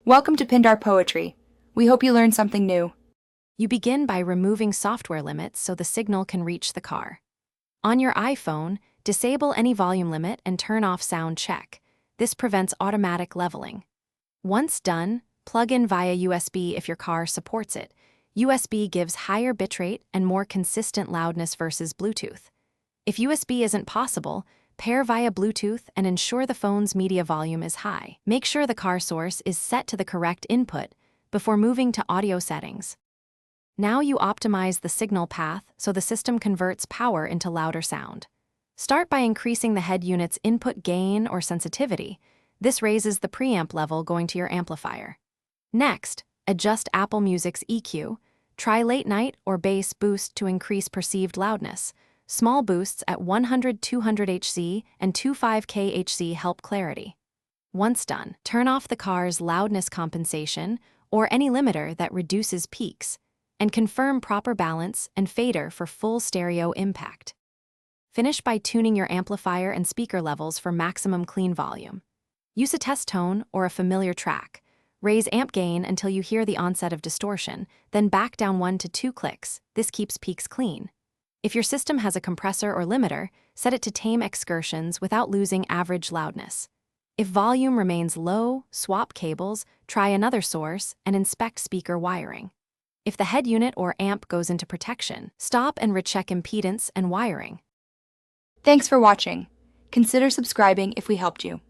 Welcome to Pindar Poetry. We hope you learned something new. You begin by removing software limits so the signal can reach the car. On your iPhone, disable any volume limit and turn off sound check. This prevents automatic leveling. Once done, plug in via USB if your car supports it. USB gives higher bitrate and more consistent loudness versus Bluetooth. If USB isn't possible, pair via Bluetooth and ensure the phone's media volume is high. Make sure the car source is set to the correct input before moving to audio settings. Now you optimize the signal path so the system converts power into louder sound. Start by increasing the head unit's input gain or sensitivity. This raises the preamp level going to your amplifier. Next, adjust Apple Music's EQ. Try late night or bass boost to increase perceived loudness. Small boosts at 100-200 Hz and 25K Hz help clarity. Once done, turn off the car's loudness compensation or any limiter that reduces peaks, and confirm proper balance and fader for full stereo impact. Finish by tuning your amplifier and speaker levels for maximum clean volume. Use a test tone or a familiar track. Raise amp gain until you hear the onset of distortion, then back down 1 to 2 clicks. This keeps peaks clean. If your system has a compressor or limiter, set it to tame excursions without losing average loudness. If volume remains low, swap cables, try another source, and inspect speaker wiring. If the head unit or amp goes into protection, stop and recheck impedance and wiring. Thanks for watching. Consider subscribing if we helped you.